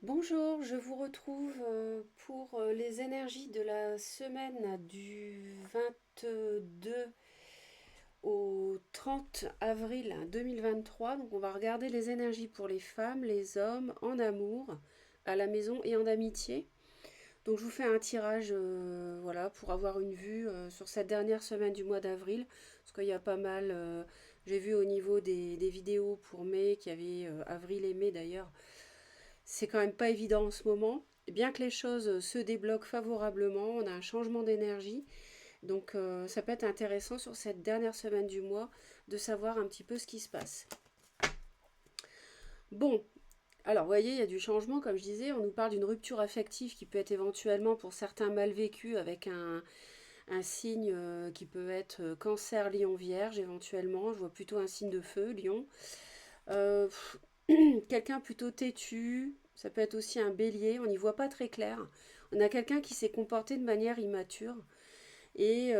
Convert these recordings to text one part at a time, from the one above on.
Bonjour, je vous retrouve pour les énergies de la semaine du 22 au 30 avril 2023. Donc on va regarder les énergies pour les femmes, les hommes, en amour, à la maison et en amitié. Donc je vous fais un tirage voilà, pour avoir une vue sur cette dernière semaine du mois d'avril. Parce qu'il y a pas mal, j'ai vu au niveau des vidéos pour mai, qu'il y avait avril et mai d'ailleurs, c'est quand même pas évident en ce moment. Bien que les choses se débloquent favorablement, on a un changement d'énergie. Donc ça peut être intéressant sur cette dernière semaine du mois de savoir un petit peu ce qui se passe. Bon, alors vous voyez, il y a du changement, comme je disais, on nous parle d'une rupture affective qui peut être éventuellement pour certains mal vécue avec un signe qui peut être cancer, lion, vierge éventuellement. Je vois plutôt un signe de feu, lion. Euh, Quelqu'un plutôt têtu, ça peut être aussi un bélier, on n'y voit pas très clair. On a quelqu'un qui s'est comporté de manière immature et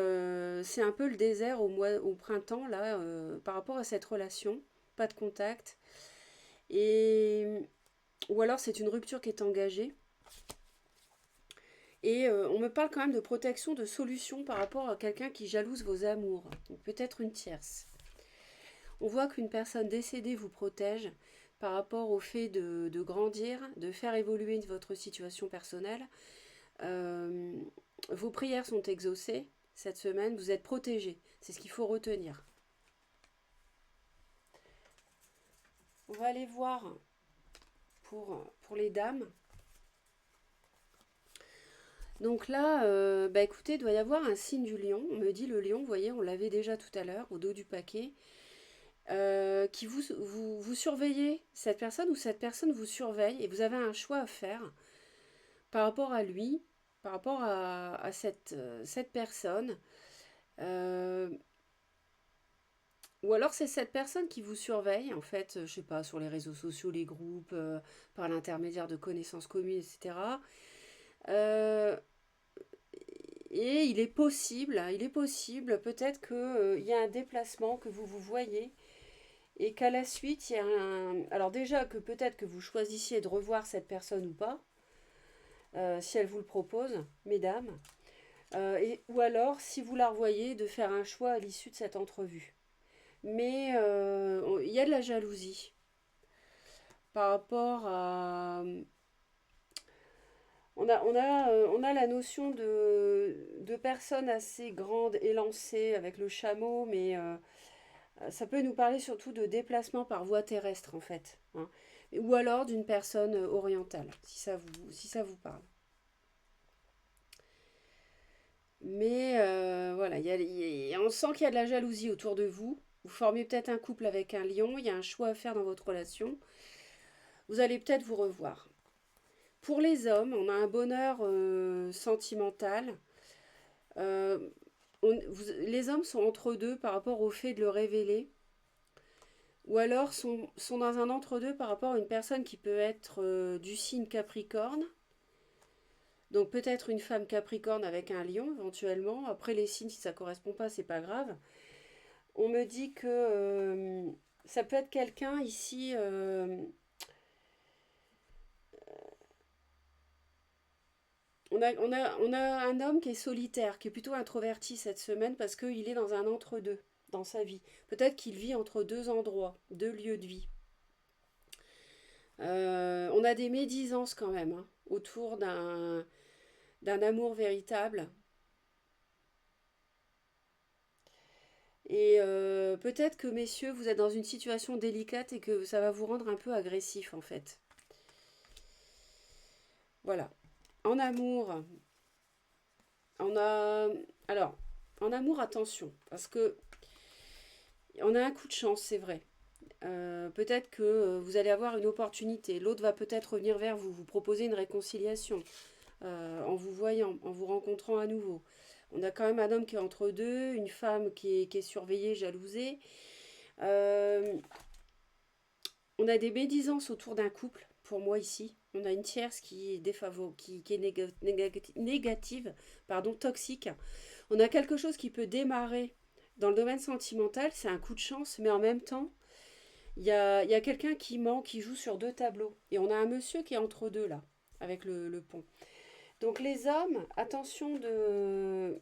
c'est un peu le désert au printemps là par rapport à cette relation, pas de contact et ou alors c'est une rupture qui est engagée et on me parle quand même de protection, de solution par rapport à quelqu'un qui jalouse vos amours, donc peut-être une tierce. On voit qu'une personne décédée vous protège par rapport au fait de grandir, de faire évoluer votre situation personnelle. Euh, Vos prières sont exaucées cette semaine, vous êtes protégé. C'est ce qu'il faut retenir. On va aller voir pour les dames. Donc là, bah écoutez, il doit y avoir un signe du lion. On me dit le lion, vous voyez, on l'avait déjà tout à l'heure au dos du paquet. Qui vous surveillez cette personne ou cette personne vous surveille et vous avez un choix à faire par rapport à lui, par rapport à cette personne. Euh, ou alors c'est cette personne qui vous surveille, en fait, je sais pas, sur les réseaux sociaux, les groupes, par l'intermédiaire de connaissances communes, etc. Euh, et il est possible peut-être qu'il y a un déplacement, que vous vous voyez, et qu'à la suite, il y a un... Alors déjà, que peut-être que vous choisissiez de revoir cette personne ou pas, si elle vous le propose, mesdames. Ou alors, si vous la revoyez, de faire un choix à l'issue de cette entrevue. Mais il y a de la jalousie par rapport à... on a la notion de personnes assez grandes, élancées avec le chameau, mais ça peut nous parler surtout de déplacement par voie terrestre, en fait, hein. Ou alors d'une personne orientale, si ça vous parle. Mais voilà, on sent qu'il y a de la jalousie autour de vous. Vous formez peut-être un couple avec un lion, il y a un choix à faire dans votre relation. Vous allez peut-être vous revoir. Pour les hommes, on a un bonheur sentimental. Euh, les hommes sont entre deux par rapport au fait de le révéler. Ou alors sont dans un entre-deux par rapport à une personne qui peut être du signe Capricorne. Donc peut-être une femme Capricorne avec un lion éventuellement. Après les signes, si ça ne correspond pas, c'est pas grave. On me dit que ça peut être quelqu'un ici. On a un homme qui est solitaire, qui est plutôt introverti cette semaine parce qu'il est dans un entre-deux dans sa vie. Peut-être qu'il vit entre deux endroits, deux lieux de vie. On a des médisances quand même hein, autour d'un amour véritable. Et peut-être que messieurs, vous êtes dans une situation délicate et que ça va vous rendre un peu agressif en fait. Voilà. En amour, on a... Alors, en amour, attention, parce que on a un coup de chance, c'est vrai. Peut-être que vous allez avoir une opportunité. L'autre va peut-être revenir vers vous, vous proposer une réconciliation en vous voyant, en vous rencontrant à nouveau. On a quand même un homme qui est entre deux, une femme qui est surveillée, jalousée. Euh, on a des médisances autour d'un couple, pour moi ici. On a une tierce qui est qui est négative, pardon, toxique. On a quelque chose qui peut démarrer dans le domaine sentimental, c'est un coup de chance, mais en même temps, Il y a quelqu'un qui ment, qui joue sur deux tableaux. Et on a un monsieur qui est entre deux là, avec le pont. Donc les hommes, attention de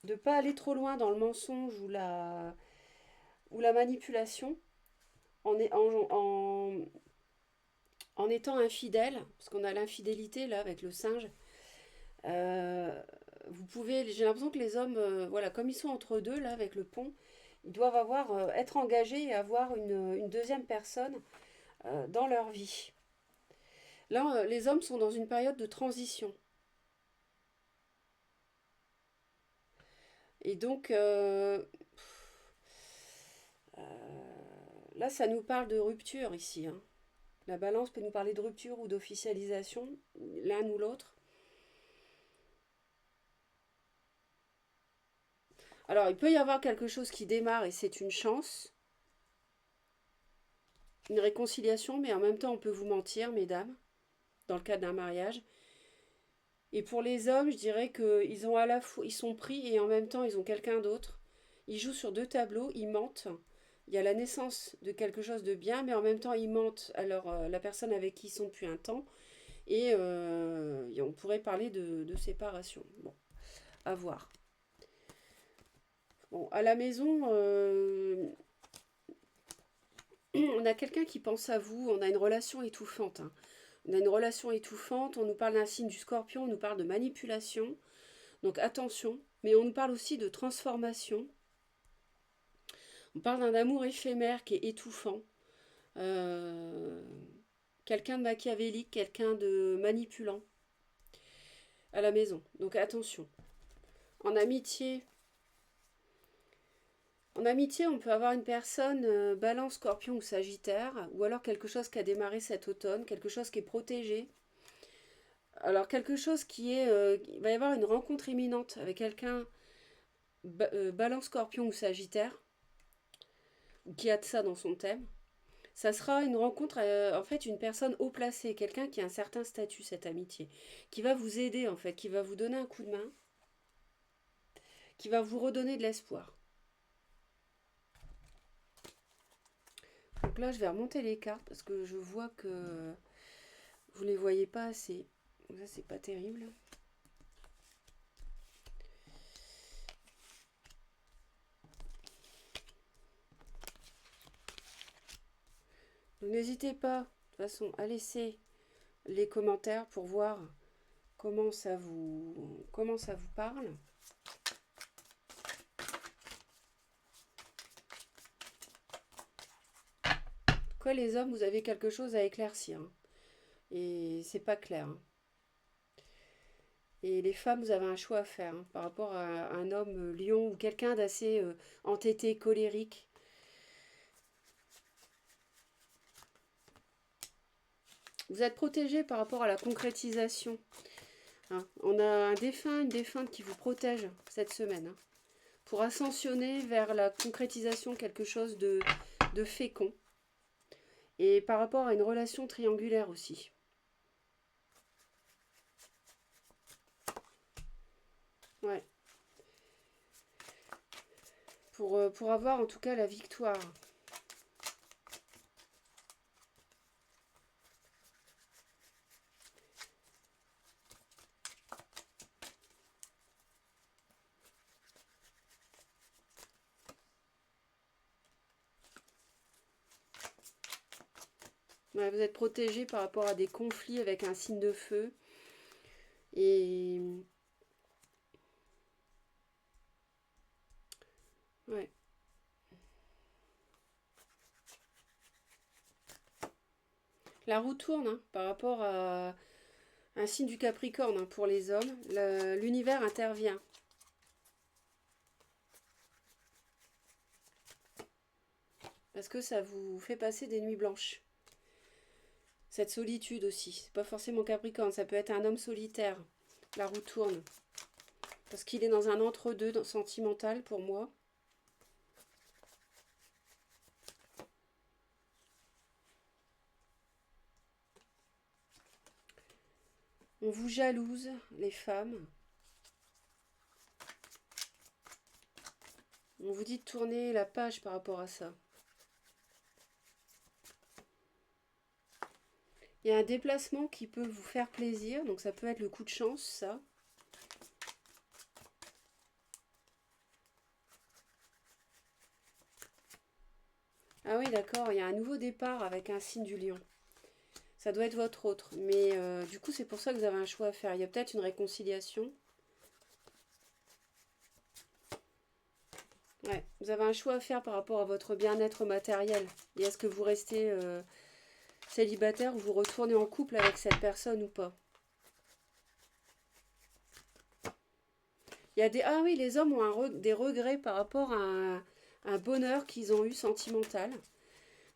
ne pas aller trop loin dans le mensonge ou la manipulation en, en étant infidèle, parce qu'on a l'infidélité là avec le singe. Euh, Vous pouvez, j'ai l'impression que les hommes, voilà, comme ils sont entre deux là avec le pont, ils doivent être engagés et avoir une deuxième personne dans leur vie. Là, les hommes sont dans une période de transition. Et donc, là, ça nous parle de rupture ici, hein. La balance peut nous parler de rupture ou d'officialisation, l'un ou l'autre. Alors, il peut y avoir quelque chose qui démarre et c'est une chance, une réconciliation, mais en même temps, on peut vous mentir, mesdames, dans le cadre d'un mariage. Et pour les hommes, je dirais qu'ils ont à la fois, ils sont pris et en même temps, ils ont quelqu'un d'autre. Ils jouent sur deux tableaux, ils mentent. Il y a la naissance de quelque chose de bien, mais en même temps, ils mentent à la personne avec qui ils sont depuis un temps. Et on pourrait parler de séparation. Bon, à voir. Bon, à la maison, on a quelqu'un qui pense à vous, on a une relation étouffante, hein. On a une relation étouffante, on nous parle d'un signe du scorpion, on nous parle de manipulation. Donc attention, mais on nous parle aussi de transformation. On parle d'un amour éphémère qui est étouffant. Euh, Quelqu'un de machiavélique, quelqu'un de manipulant à la maison. Donc attention. En amitié, on peut avoir une personne balance, scorpion ou sagittaire, ou alors quelque chose qui a démarré cet automne, quelque chose qui est protégé. Alors quelque chose qui est... il va y avoir une rencontre imminente avec quelqu'un balance, scorpion ou sagittaire, ou qui a de ça dans son thème. Ça sera une rencontre, en fait, une personne haut placée, quelqu'un qui a un certain statut, cette amitié, qui va vous aider, en fait, qui va vous donner un coup de main, qui va vous redonner de l'espoir. Donc là, je vais remonter les cartes parce que je vois que vous ne les voyez pas assez. Donc ça, c'est pas terrible. Donc n'hésitez pas, de toute façon, à laisser les commentaires pour voir comment ça vous parle. Quoi, les hommes, vous avez quelque chose à éclaircir, hein. Et c'est pas clair, hein. Et les femmes, vous avez un choix à faire, hein, par rapport à un homme lion ou quelqu'un d'assez entêté, colérique. Vous êtes protégé par rapport à la concrétisation, hein. On a un défunt, une défunte qui vous protège cette semaine, hein, pour ascensionner vers la concrétisation, quelque chose de fécond. Et par rapport à une relation triangulaire aussi. Ouais. Pour avoir en tout cas la victoire. Ouais, vous êtes protégé par rapport à des conflits avec un signe de feu. Et ouais. La roue tourne, hein, par rapport à un signe du Capricorne, hein, pour les hommes. L'univers intervient. Parce que ça vous fait passer des nuits blanches. Cette solitude aussi. C'est pas forcément Capricorne, ça peut être un homme solitaire. La roue tourne. Parce qu'il est dans un entre-deux sentimental pour moi. On vous jalouse, les femmes. On vous dit de tourner la page par rapport à ça. Il y a un déplacement qui peut vous faire plaisir, donc ça peut être le coup de chance, ça. Ah oui, d'accord, il y a un nouveau départ avec un signe du lion. Ça doit être votre autre, mais du coup c'est pour ça que vous avez un choix à faire. Il y a peut-être une réconciliation. Ouais, vous avez un choix à faire par rapport à votre bien-être matériel. Et est-ce que vous restez célibataire ou vous retournez en couple avec cette personne ou pas? Il y a des... Ah oui, les hommes ont des regrets par rapport à un bonheur qu'ils ont eu sentimental.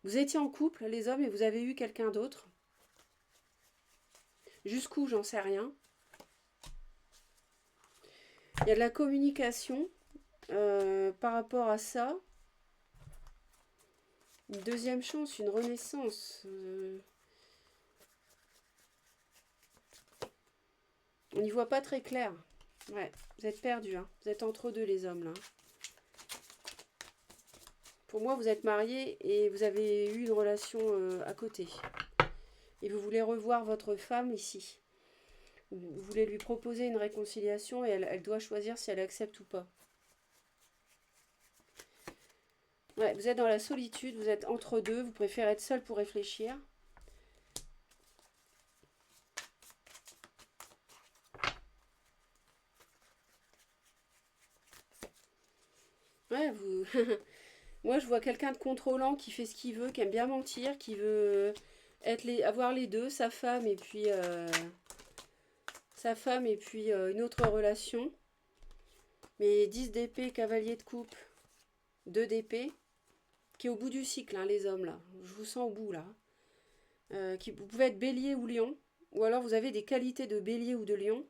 Vous étiez en couple, les hommes, et vous avez eu quelqu'un d'autre. Jusqu'où, j'en sais rien. Il y a de la communication par rapport à ça. Une deuxième chance, une renaissance. On n'y voit pas très clair. Ouais, vous êtes perdus. Hein. Vous êtes entre deux, les hommes, là. Pour moi, vous êtes mariés et vous avez eu une relation à côté. Et vous voulez revoir votre femme ici. Vous voulez lui proposer une réconciliation et elle doit choisir si elle accepte ou pas. Ouais, vous êtes dans la solitude, vous êtes entre deux, vous préférez être seul pour réfléchir. Ouais, vous... Moi, je vois quelqu'un de contrôlant qui fait ce qu'il veut, qui aime bien mentir, qui veut avoir les deux, sa femme et puis une autre relation. Mais 10 d'épée, cavalier de coupe, 2 d'épée, qui est au bout du cycle, hein, les hommes là. Je vous sens au bout là. Vous pouvez être bélier ou lion, ou alors vous avez des qualités de bélier ou de lion.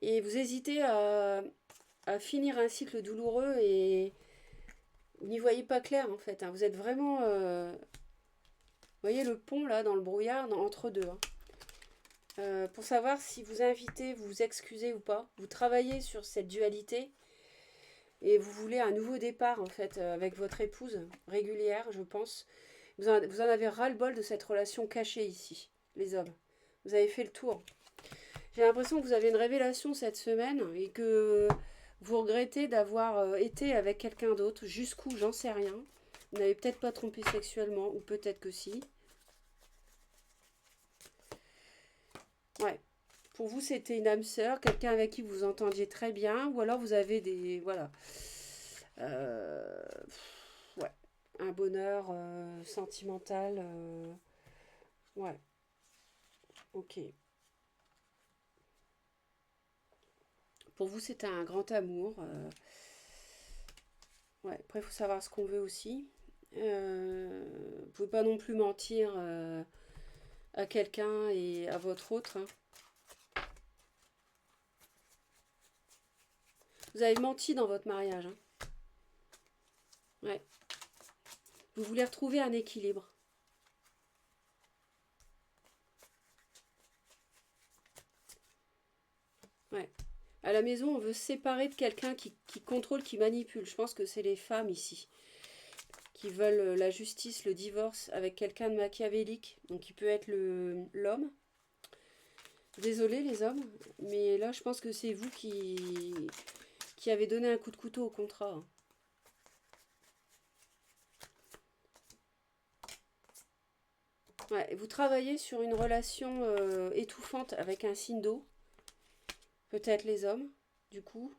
Et vous hésitez à finir un cycle douloureux et vous n'y voyez pas clair en fait. Hein. Vous êtes vraiment... vous voyez le pont là dans le brouillard entre deux. Hein. Pour savoir si vous invitez, vous vous excusez ou pas. Vous travaillez sur cette dualité et vous voulez un nouveau départ en fait avec votre épouse régulière, je pense. Vous en avez ras-le-bol de cette relation cachée ici, les hommes. Vous avez fait le tour. J'ai l'impression que vous avez une révélation cette semaine et que vous regrettez d'avoir été avec quelqu'un d'autre. Jusqu'où, j'en sais rien. Vous n'avez peut-être pas trompé sexuellement, ou peut-être que si. Ouais. Pour vous, c'était une âme sœur, quelqu'un avec qui vous entendiez très bien, ou alors vous avez des... Voilà. Euh, ouais. Un bonheur sentimental. Ouais. Ok. Pour vous, c'était un grand amour. Ouais. Après, il faut savoir ce qu'on veut aussi. Vous pouvez pas non plus mentir à quelqu'un et à votre autre. Hein. Vous avez menti dans votre mariage. Hein. Ouais. Vous voulez retrouver un équilibre. Ouais. À la maison, on veut se séparer de quelqu'un qui contrôle, qui manipule. Je pense que c'est les femmes ici qui veulent la justice, le divorce avec quelqu'un de machiavélique. Donc, qui peut être l'homme. Désolé les hommes, mais là, je pense que c'est vous qui avez donné un coup de couteau au contrat. Hein. Ouais, vous travaillez sur une relation étouffante avec un signe d'eau. Peut-être les hommes, du coup.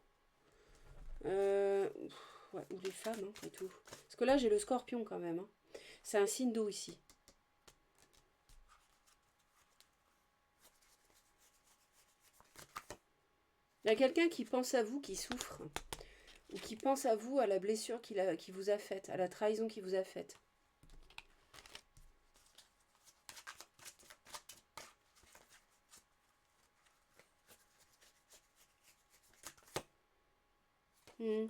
Ouais, ou les femmes, hein, et tout. Parce que là, j'ai le scorpion quand même. Hein. C'est un signe d'eau ici. Il y a quelqu'un qui pense à vous, qui souffre. Ou qui pense à vous, à la blessure qui vous a faite, à la trahison qui vous a faite. Hmm.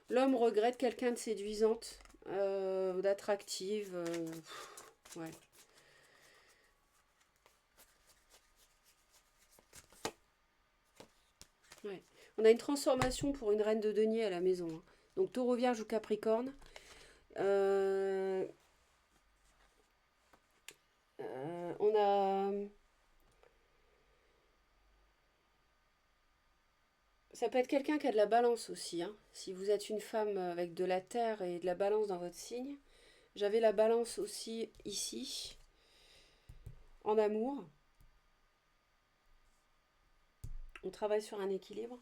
L'homme regrette quelqu'un de séduisante, d'attractive. Ouais. Ouais. On a une transformation pour une reine de denier à la maison. Hein. Donc taureau, vierge ou capricorne. On a... Ça peut être quelqu'un qui a de la balance aussi, hein. Si vous êtes une femme avec de la terre et de la balance dans votre signe, j'avais la balance aussi ici, en amour. On travaille sur un équilibre.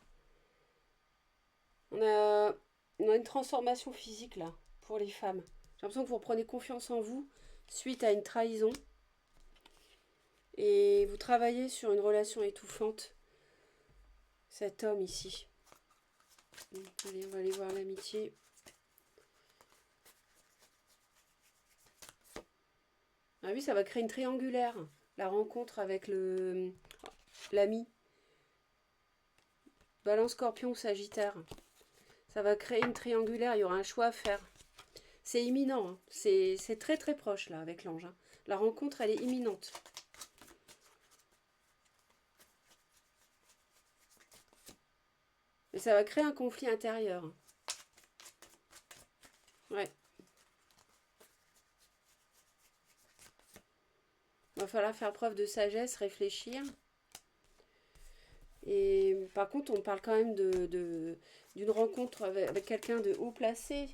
On a, on a une transformation physique là, pour les femmes. J'ai l'impression que vous reprenez confiance en vous suite à une trahison. Et vous travaillez sur une relation étouffante. Cet homme ici. Allez, on va aller voir l'amitié. Ah oui, ça va créer une triangulaire. La rencontre avec l'ami. Balance, Scorpion ou Sagittaire. Ça va créer une triangulaire, il y aura un choix à faire. C'est imminent, hein. C'est très très proche là avec l'ange, hein. La rencontre, elle est imminente. Mais ça va créer un conflit intérieur. Ouais. Il va falloir faire preuve de sagesse, réfléchir. Et par contre, on parle quand même d'une rencontre avec quelqu'un de haut placé,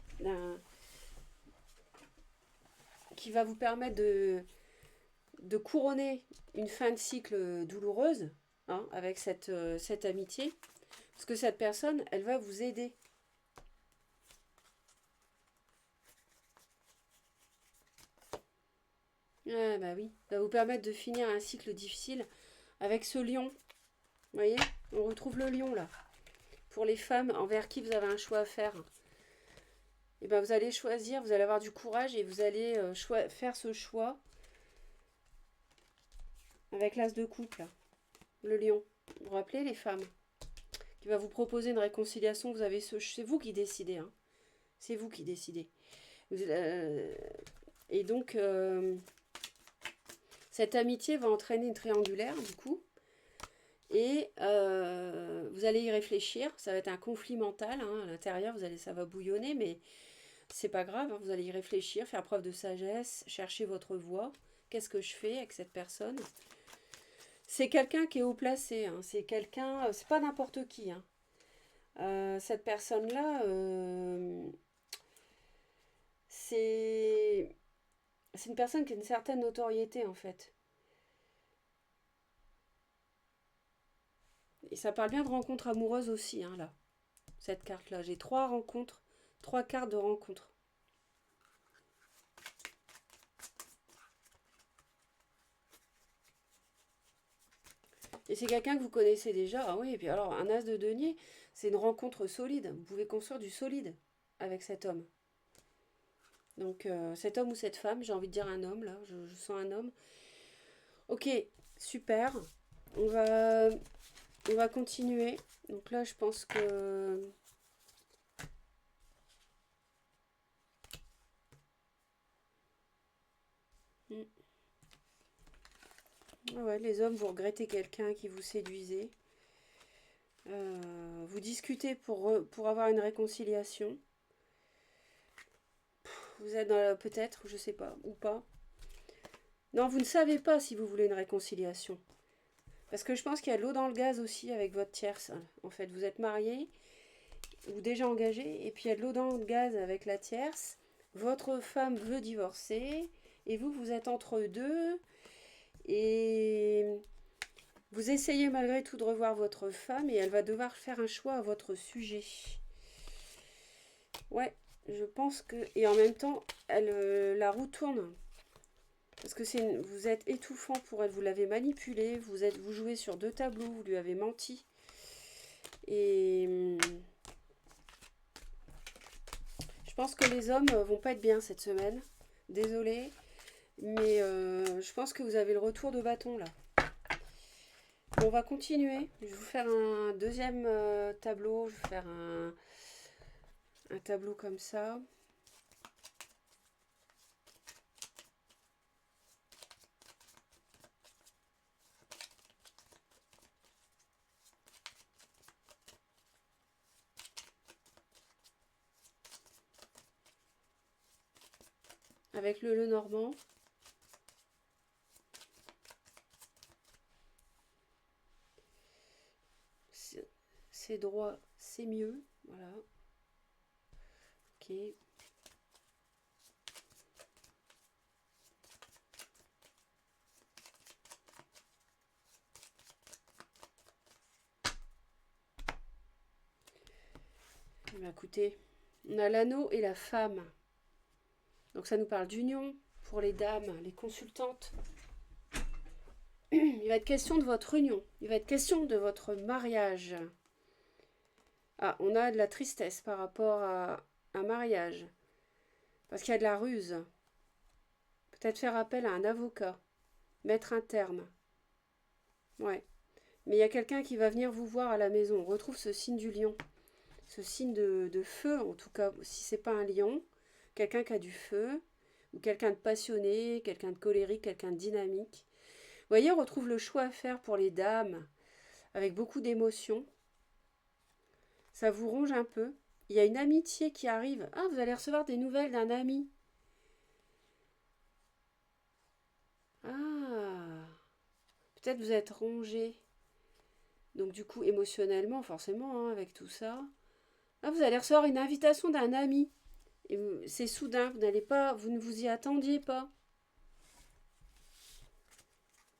qui va vous permettre de couronner une fin de cycle douloureuse, hein, avec cette amitié. Parce que cette personne, elle va vous aider. Ah bah oui, ça va vous permettre de finir un cycle difficile avec ce lion. Vous voyez, on retrouve le lion là. Pour les femmes envers qui vous avez un choix à faire. Et ben vous allez choisir, vous allez avoir du courage et vous allez faire ce choix avec l'as de coupe là, le lion. Vous vous rappelez les femmes qui va vous proposer une réconciliation. Vous avez c'est vous qui décidez, hein. C'est vous qui décidez. Et donc cette amitié va entraîner une triangulaire du coup. Et vous allez y réfléchir. Ça va être un conflit mental, hein, à l'intérieur. Ça va bouillonner, mais c'est pas grave, hein. Vous allez y réfléchir, faire preuve de sagesse, chercher votre voie. Qu'est-ce que je fais avec cette personne? C'est quelqu'un qui est haut placé, hein. C'est quelqu'un, c'est pas n'importe qui, hein. Cette personne-là, c'est une personne qui a une certaine notoriété en fait. Et ça parle bien de rencontres amoureuses aussi, hein, là. Cette carte-là, j'ai 3 rencontres, 3 cartes de rencontres. Et c'est quelqu'un que vous connaissez déjà. Ah oui, et puis alors, un as de denier, c'est une rencontre solide. Vous pouvez construire du solide avec cet homme. Donc, cet homme ou cette femme, j'ai envie de dire un homme, là, je sens un homme. Ok, super. On va, on va continuer. Donc là, je pense que... Ah ouais, les hommes, vous regrettez quelqu'un qui vous séduisait. Vous discutez pour avoir une réconciliation. Vous êtes peut-être, je sais pas, ou pas. Non, vous ne savez pas si vous voulez une réconciliation. Parce que je pense qu'il y a de l'eau dans le gaz aussi avec votre tierce. En fait, vous êtes marié ou déjà engagé, et puis il y a de l'eau dans le gaz avec la tierce. Votre femme veut divorcer, et vous êtes entre deux, et vous essayez malgré tout de revoir votre femme, et elle va devoir faire un choix à votre sujet. Ouais, je pense que... Et en même temps, la roue tourne. Parce que vous êtes étouffant pour elle, vous l'avez manipulée, vous jouez sur 2 tableaux, vous lui avez menti. Et je pense que les hommes vont pas être bien cette semaine. Désolée, mais je pense que vous avez le retour de bâton là. Bon, on va continuer. Je vais vous faire un deuxième tableau. Je vais faire un tableau comme ça. Avec le Lenormand. c'est droit, c'est mieux. Voilà. Ok. Bah, écoutez, on a l'anneau et la femme. Donc ça nous parle d'union pour les dames, les consultantes. Il va être question de votre union. Il va être question de votre mariage. Ah, on a de la tristesse par rapport à un mariage. Parce qu'il y a de la ruse. Peut-être faire appel à un avocat. Mettre un terme. Ouais. Mais il y a quelqu'un qui va venir vous voir à la maison. On retrouve ce signe du lion. Ce signe de feu, en tout cas, si c'est pas un lion. Quelqu'un qui a du feu. Ou quelqu'un de passionné, quelqu'un de colérique, quelqu'un de dynamique. Vous voyez, on retrouve le choix à faire pour les dames. Avec beaucoup d'émotions. Ça vous ronge un peu. Il y a une amitié qui arrive. Ah, vous allez recevoir des nouvelles d'un ami. Ah, peut-être vous êtes rongé. Donc du coup, émotionnellement, forcément, hein, avec tout ça. Ah, vous allez recevoir une invitation d'un ami. Et c'est soudain, vous n'allez pas, vous ne vous y attendiez pas.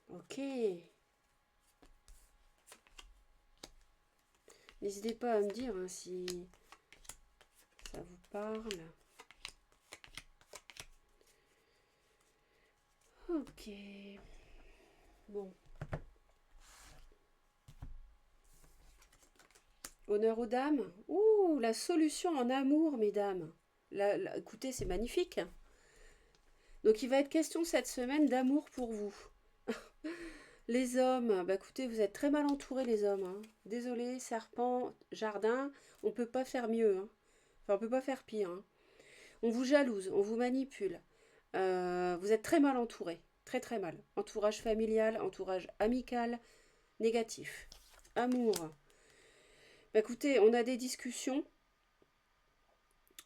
Ok. N'hésitez pas à me dire hein, si ça vous parle. Ok. Bon. Honneur aux dames. Ouh, la solution en amour, mesdames. Écoutez, c'est magnifique. Donc il va être question cette semaine d'amour pour vous. Les hommes, bah écoutez, vous êtes très mal entourés les hommes. Hein. Désolé, serpent, jardin, on peut pas faire mieux. Hein. Enfin, on peut pas faire pire. Hein. On vous jalouse, on vous manipule. Vous êtes très mal entourés. Très très mal. Entourage familial, entourage amical, négatif. Amour. Bah écoutez, on a des discussions.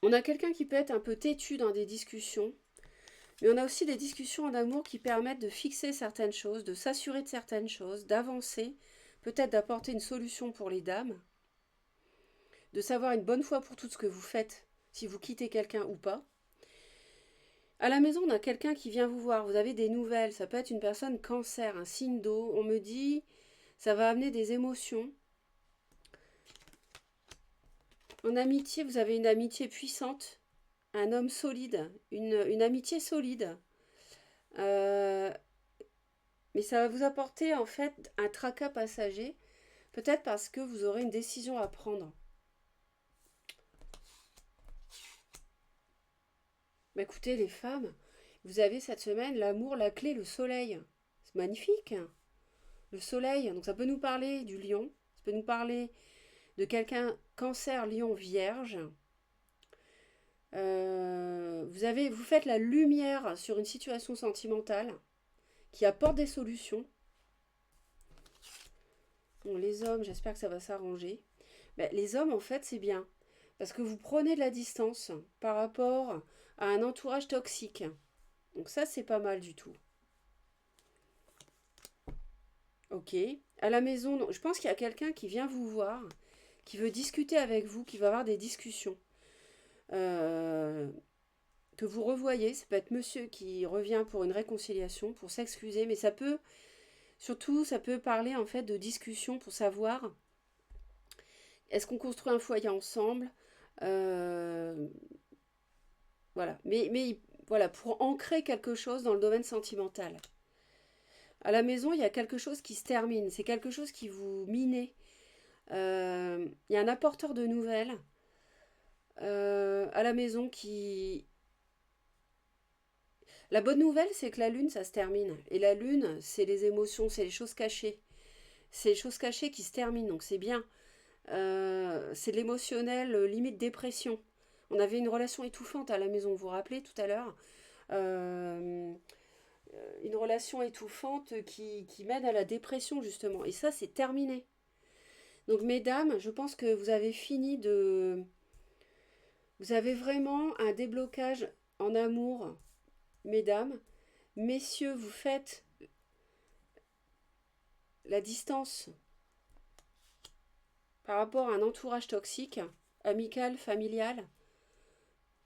On a quelqu'un qui peut être un peu têtu dans des discussions. Mais on a aussi des discussions en amour qui permettent de fixer certaines choses, de s'assurer de certaines choses, d'avancer, peut-être d'apporter une solution pour les dames, de savoir une bonne fois pour toutes ce que vous faites, si vous quittez quelqu'un ou pas. À la maison, on a quelqu'un qui vient vous voir, vous avez des nouvelles, ça peut être une personne cancer, un signe d'eau, on me dit, ça va amener des émotions. En amitié, vous avez une amitié puissante, un homme solide, une amitié solide. Euh, Mais ça va vous apporter en fait un tracas passager, peut-être parce que vous aurez une décision à prendre. Mais écoutez les femmes, vous avez cette semaine l'amour, la clé, le soleil. C'est magnifique. Le soleil, donc ça peut nous parler du lion, ça peut nous parler de quelqu'un cancer, lion, vierge. Vous faites la lumière sur une situation sentimentale qui apporte des solutions. Bon, les hommes, j'espère que ça va s'arranger. Ben, les hommes, en fait, c'est bien. Parce que vous prenez de la distance par rapport à un entourage toxique. Donc ça, c'est pas mal du tout. Ok. À la maison, je pense qu'il y a quelqu'un qui vient vous voir, qui veut discuter avec vous, qui va avoir des discussions. Euh, que vous revoyez, ça peut être monsieur qui revient pour une réconciliation, pour s'excuser, mais surtout, ça peut parler en fait de discussion pour savoir est-ce qu'on construit un foyer ensemble. Euh, Voilà. Mais voilà, pour ancrer quelque chose dans le domaine sentimental. À la maison, il y a quelque chose qui se termine. C'est quelque chose qui vous minait. Il y a un apporteur de nouvelles à la maison qui... La bonne nouvelle, c'est que la lune, ça se termine. Et la lune, c'est les émotions, c'est les choses cachées. C'est les choses cachées qui se terminent, donc c'est bien. C'est l'émotionnel, limite dépression. On avait une relation étouffante à la maison, vous vous rappelez tout à l'heure une relation étouffante qui mène à la dépression justement. Et ça, c'est terminé. Donc mesdames, je pense que vous avez fini de... Vous avez vraiment un déblocage en amour, mesdames. Messieurs, vous faites la distance par rapport à un entourage toxique, amical, familial.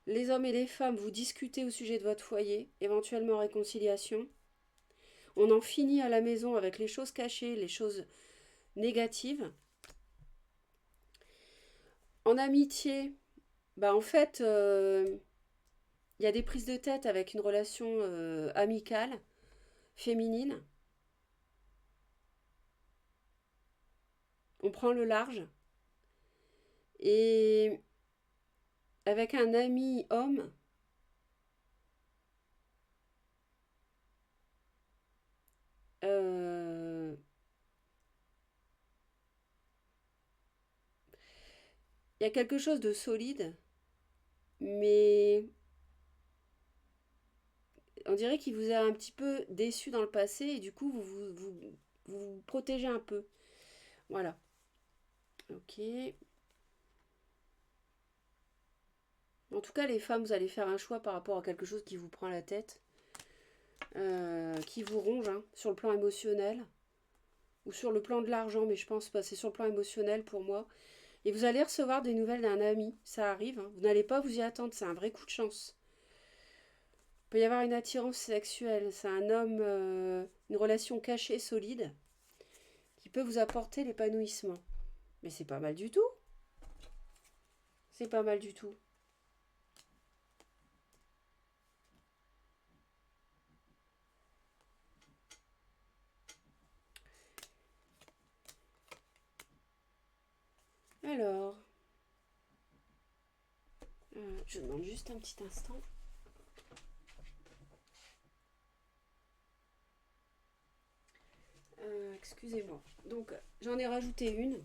Les hommes et les femmes, vous discutez au sujet de votre foyer, éventuellement réconciliation. On en finit à la maison avec les choses cachées, les choses négatives. En amitié, bah en fait, il y a des prises de tête avec une relation amicale, féminine. On prend le large. Et avec un ami homme, euh, il y a quelque chose de solide, mais on dirait qu'il vous a un petit peu déçu dans le passé et du coup vous protégez un peu. Voilà. Ok. En tout cas, les femmes, vous allez faire un choix par rapport à quelque chose qui vous prend la tête, qui vous ronge hein, sur le plan émotionnel ou sur le plan de l'argent, mais je pense pas, c'est sur le plan émotionnel pour moi. Et vous allez recevoir des nouvelles d'un ami, ça arrive, hein. Vous n'allez pas vous y attendre, c'est un vrai coup de chance. Il peut y avoir une attirance sexuelle, c'est un homme, une relation cachée, solide, qui peut vous apporter l'épanouissement. Mais c'est pas mal du tout, c'est pas mal du tout. Alors, je demande juste un petit instant. Excusez-moi. Donc, j'en ai rajouté une.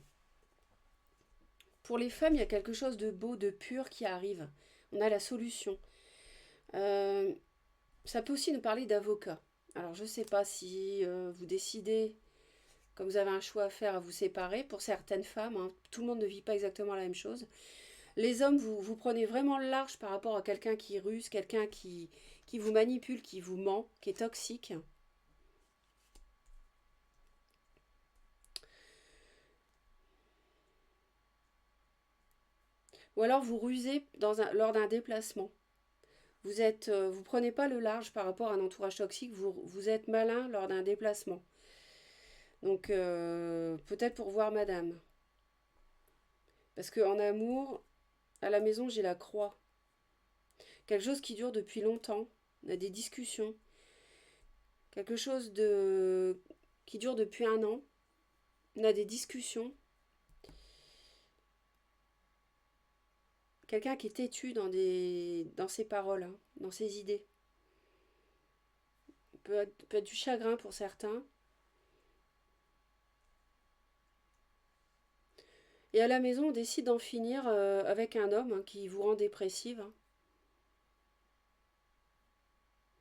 Pour les femmes, il y a quelque chose de beau, de pur qui arrive. On a la solution. Euh, Ça peut aussi nous parler d'avocat. Alors, je ne sais pas si vous décidez, comme vous avez un choix à faire, à vous séparer. Pour certaines femmes, hein, tout le monde ne vit pas exactement la même chose. Les hommes, vous prenez vraiment le large par rapport à quelqu'un qui ruse, quelqu'un qui vous manipule, qui vous ment, qui est toxique. Ou alors vous rusez lors d'un déplacement. Vous prenez pas le large par rapport à un entourage toxique, vous êtes malin lors d'un déplacement. Donc peut-être pour voir madame. Parce qu'en amour, à la maison, j'ai la croix. Quelque chose qui dure depuis longtemps. On a des discussions. Quelque chose de qui dure depuis un an. On a des discussions. Quelqu'un qui est têtu dans ses paroles, hein, dans ses idées. Peut être du chagrin pour certains. Et à la maison, on décide d'en finir avec un homme hein, qui vous rend dépressive, hein.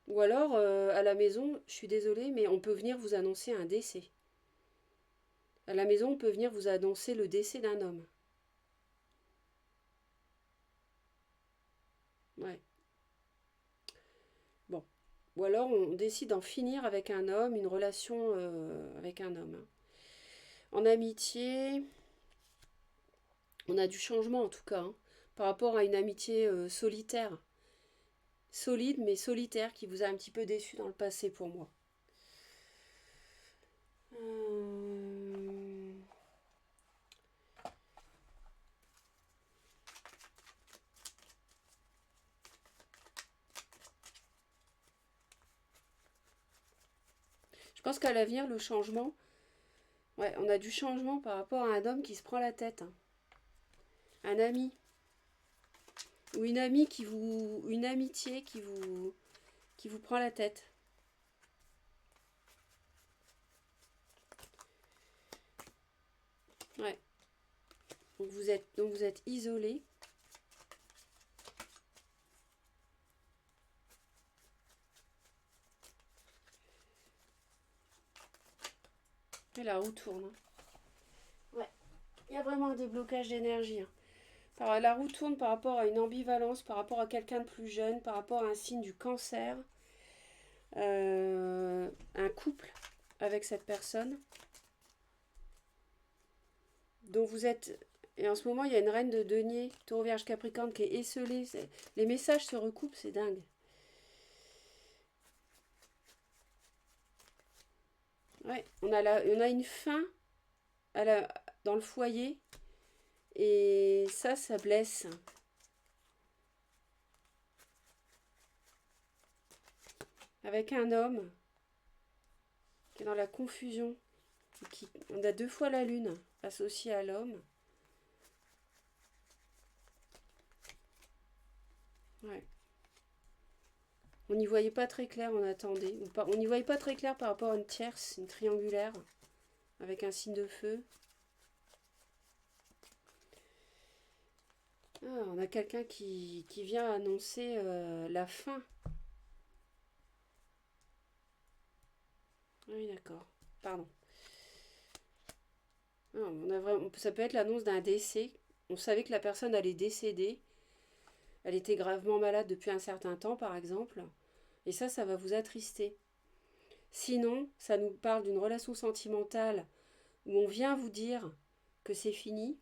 Ou alors, à la maison, je suis désolée, mais on peut venir vous annoncer un décès. À la maison, on peut venir vous annoncer le décès d'un homme. Ouais. Bon. Ou alors, on décide d'en finir avec un homme, une relation avec un homme, hein. En amitié, on a du changement en tout cas, hein, par rapport à une amitié solitaire. Solide, mais solitaire, qui vous a un petit peu déçu dans le passé pour moi. Euh, Je pense qu'à l'avenir, le changement, ouais, on a du changement par rapport à un homme qui se prend la tête, hein. Un ami ou une amie une amitié qui vous prend la tête. Ouais. Donc vous êtes isolé. Et la roue tourne, hein. Ouais. Il y a vraiment un déblocage d'énergie, hein. La roue tourne par rapport à une ambivalence, par rapport à quelqu'un de plus jeune, par rapport à un signe du cancer, un couple avec cette personne. dont vous êtes... Et en ce moment, il y a une reine de denier, taureau, vierge, capricorne, qui est esseulée. Les messages se recoupent, c'est dingue. Ouais, on a une fin dans le foyer. Et ça blesse. Avec un homme qui est dans la confusion. On a 2 fois la lune associée à l'homme. Ouais. On n'y voyait pas très clair, on attendait. On n'y voyait pas très clair par rapport à une tierce, une triangulaire, avec un signe de feu. Ah, on a quelqu'un qui vient annoncer la fin. Ah oui, d'accord. Pardon. Ah, ça peut être l'annonce d'un décès. On savait que la personne allait décéder. Elle était gravement malade depuis un certain temps, par exemple. Et ça va vous attrister. Sinon, ça nous parle d'une relation sentimentale où on vient vous dire que c'est fini.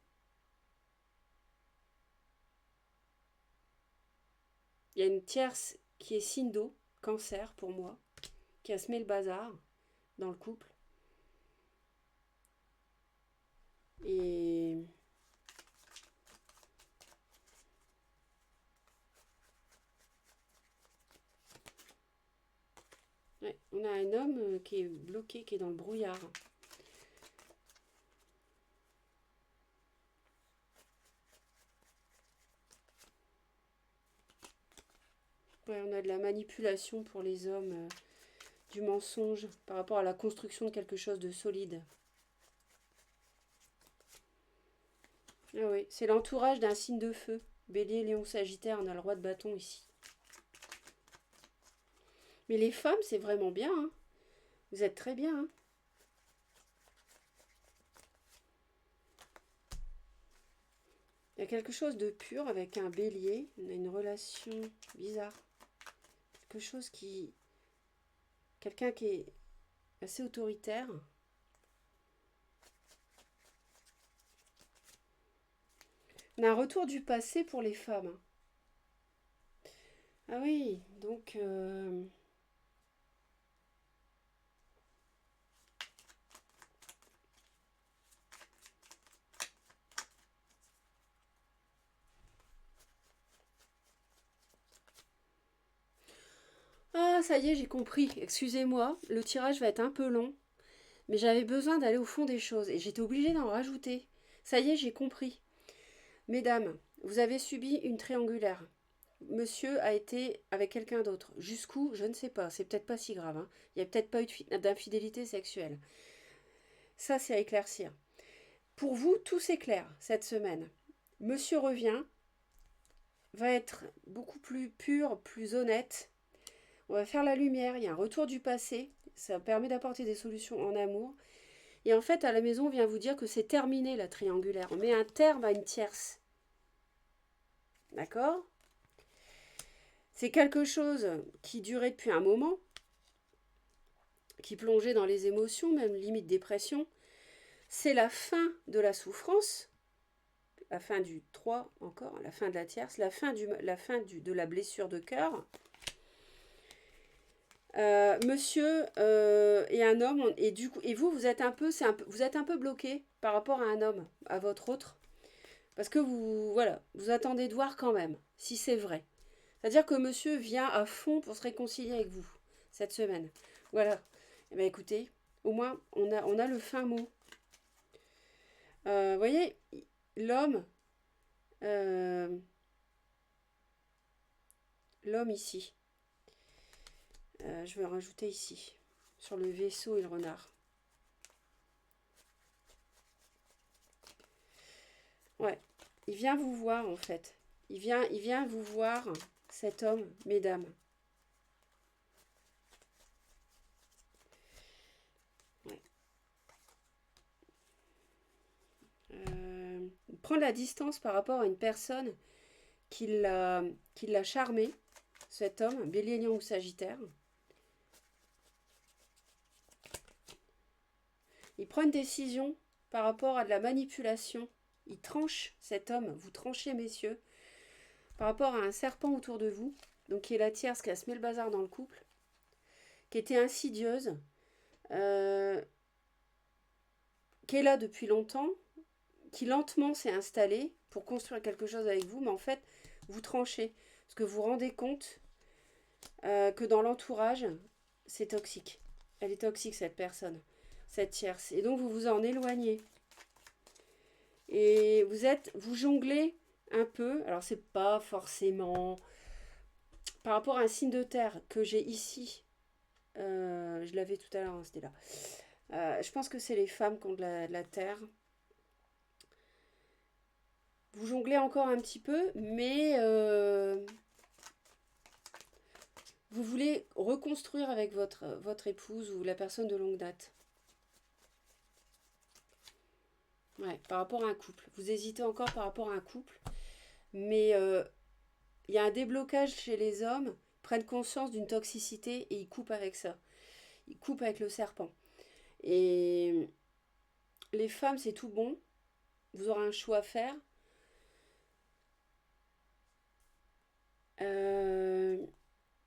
Il y a une tierce qui est signe d'eau, cancer pour moi, qui a semé le bazar dans le couple. Et ouais, on a un homme qui est bloqué, qui est dans le brouillard. Ouais, on a de la manipulation pour les hommes, du mensonge par rapport à la construction de quelque chose de solide. Ah oui, c'est l'entourage d'un signe de feu. Bélier, Lion, Sagittaire, on a le roi de bâton ici. Mais les femmes, c'est vraiment bien. Hein. Vous êtes très bien. Hein. Il y a quelque chose de pur avec un bélier. On a une relation bizarre. Quelque chose qui... Quelqu'un qui est assez autoritaire. On a un retour du passé pour les femmes. Ah oui, donc... Ah, ça y est, j'ai compris. Excusez-moi, le tirage va être un peu long, mais j'avais besoin d'aller au fond des choses et j'étais obligée d'en rajouter. Ça y est, j'ai compris. Mesdames, vous avez subi une triangulaire. Monsieur a été avec quelqu'un d'autre. Jusqu'où, je ne sais pas. C'est peut-être pas si grave. Hein. Il n'y a peut-être pas eu d'infidélité sexuelle. Ça, c'est à éclaircir. Pour vous, tout s'éclaire cette semaine. Monsieur revient, va être beaucoup plus pur, plus honnête. On va faire la lumière. Il y a un retour du passé. Ça permet d'apporter des solutions en amour. Et en fait, à la maison, on vient vous dire que c'est terminé la triangulaire. On met un terme à une tierce. D'accord ? C'est quelque chose qui durait depuis un moment, qui plongeait dans les émotions, même limite dépression. C'est la fin de la souffrance, la fin du 3 encore, la fin de la tierce, la fin de la blessure de cœur. Monsieur et un homme, et du coup, et vous êtes vous êtes un peu bloqué par rapport à un homme, à votre autre, parce que vous attendez de voir quand même si c'est vrai. C'est-à-dire que monsieur vient à fond pour se réconcilier avec vous cette semaine. Voilà. Eh bien, écoutez, au moins, on a le fin mot. Vous voyez, l'homme, euh, l'homme ici, je vais rajouter ici, sur le vaisseau et le renard. Ouais, il vient vous voir en fait. Il vient vous voir, cet homme, mesdames. Ouais. Prendre la distance par rapport à une personne qui l'a charmé, cet homme, Bélier, Lion ou Sagittaire. Il prend une décision par rapport à de la manipulation. Il tranche, cet homme, vous tranchez, messieurs, par rapport à un serpent autour de vous, donc qui est la tierce qui a semé le bazar dans le couple, qui était insidieuse, euh, qui est là depuis longtemps, qui lentement s'est installée pour construire quelque chose avec vous, mais en fait, vous tranchez. Parce que vous vous rendez compte que dans l'entourage, c'est toxique. Elle est toxique, cette personne, cette tierce. Et donc, vous vous en éloignez. Et vous jonglez un peu. Alors, c'est pas forcément par rapport à un signe de terre que j'ai ici. Je l'avais tout à l'heure, hein, c'était là. Je pense que c'est les femmes qui ont de la terre. Vous jonglez encore un petit peu, mais vous voulez reconstruire avec votre épouse ou la personne de longue date. Ouais, par rapport à un couple. Vous hésitez encore par rapport à un couple, mais il y a un déblocage chez les hommes, ils prennent conscience d'une toxicité et ils coupent avec ça. Ils coupent avec le serpent. Et les femmes, c'est tout bon. Vous aurez un choix à faire.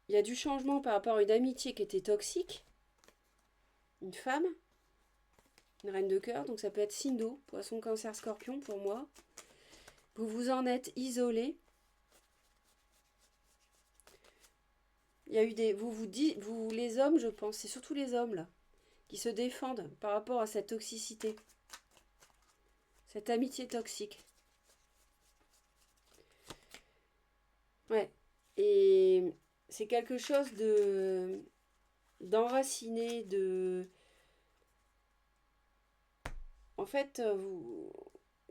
Il y a du changement par rapport à une amitié qui était toxique. Une femme, une reine de cœur, donc ça peut être signe d'eau, poisson, cancer, scorpion pour moi. Vous vous en êtes isolé. Il y a eu des... Vous les hommes, je pense, c'est surtout les hommes là, qui se défendent par rapport à cette toxicité. Cette amitié toxique. Ouais. Et c'est quelque chose d'enraciné, En fait,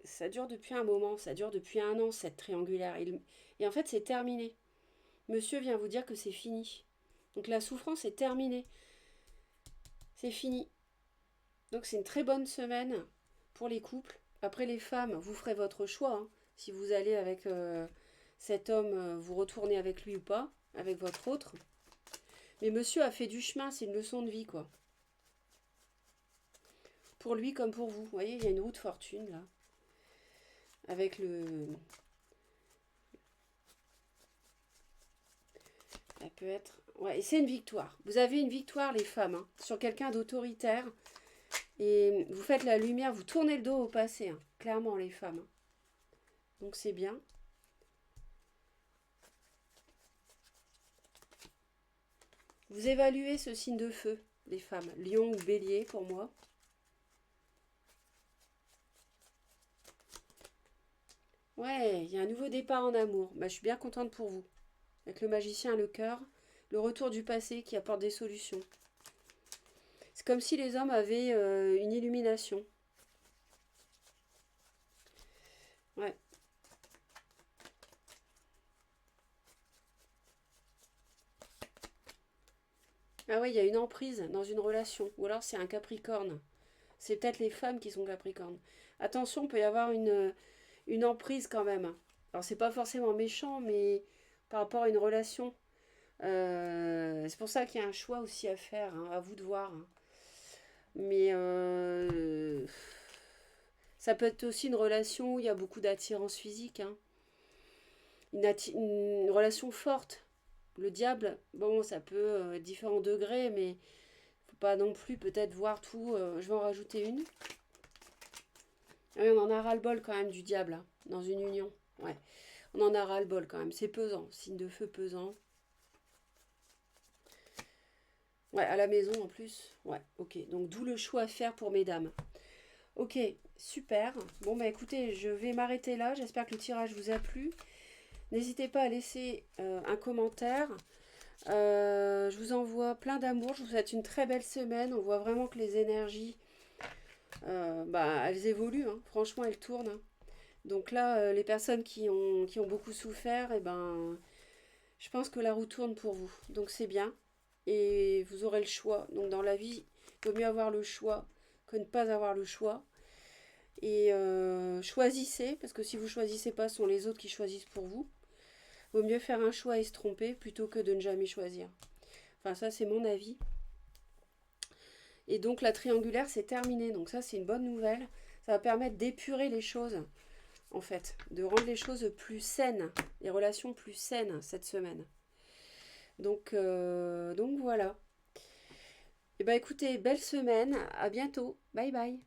ça dure depuis un moment, ça dure depuis un an, cette triangulaire. Et en fait, c'est terminé. Monsieur vient vous dire que c'est fini. Donc la souffrance est terminée. C'est fini. Donc c'est une très bonne semaine pour les couples. Après les femmes, vous ferez votre choix. Hein. Si vous allez avec cet homme, vous retournez avec lui ou pas, avec votre autre. Mais monsieur a fait du chemin, c'est une leçon de vie, quoi. Pour lui comme pour vous. Vous voyez, il y a une roue de fortune, là. Avec le... Ça peut être... Ouais, et c'est une victoire. Vous avez une victoire, les femmes, hein, sur quelqu'un d'autoritaire. Et vous faites la lumière, vous tournez le dos au passé, hein, clairement, les femmes. Hein. Donc c'est bien. Vous évaluez ce signe de feu, les femmes. Lion ou bélier, pour moi. Ouais, il y a un nouveau départ en amour. Bah, je suis bien contente pour vous. Avec le magicien et le cœur, le retour du passé qui apporte des solutions. C'est comme si les hommes avaient une illumination. Ouais. Ah ouais, il y a une emprise dans une relation. Ou alors c'est un capricorne. C'est peut-être les femmes qui sont capricornes. Attention, il peut y avoir une emprise quand même. Alors c'est pas forcément méchant, mais par rapport à une relation. C'est pour ça qu'il y a un choix aussi à faire, hein, à vous de voir. Hein. Mais ça peut être aussi une relation où il y a beaucoup d'attirance physique. Hein. Une relation forte. Le diable, bon, ça peut être différents degrés, mais faut pas non plus peut-être voir tout. Je vais en rajouter une. Ah oui, on en a ras-le-bol quand même du diable, hein, dans une union. Ouais, on en a ras-le-bol quand même. C'est pesant, signe de feu pesant. Ouais, à la maison en plus. Ouais, ok. Donc d'où le choix à faire pour mesdames. Ok, super. Bon, bah écoutez, je vais m'arrêter là. J'espère que le tirage vous a plu. N'hésitez pas à laisser un commentaire. Je vous envoie plein d'amour. Je vous souhaite une très belle semaine. On voit vraiment que les énergies, elles évoluent. Hein. Franchement, elles tournent. Hein. Donc là, les personnes qui ont beaucoup souffert, eh ben, je pense que la roue tourne pour vous. Donc c'est bien. Et vous aurez le choix. Donc dans la vie, il vaut mieux avoir le choix que ne pas avoir le choix. Et choisissez, parce que si vous choisissez pas, ce sont les autres qui choisissent pour vous. Vaut mieux faire un choix et se tromper plutôt que de ne jamais choisir. Enfin, ça, c'est mon avis. Et donc, la triangulaire, c'est terminé. Donc ça, c'est une bonne nouvelle. Ça va permettre d'épurer les choses, en fait, de rendre les choses plus saines, les relations plus saines cette semaine. Donc voilà. Et ben écoutez, belle semaine, à bientôt. Bye bye.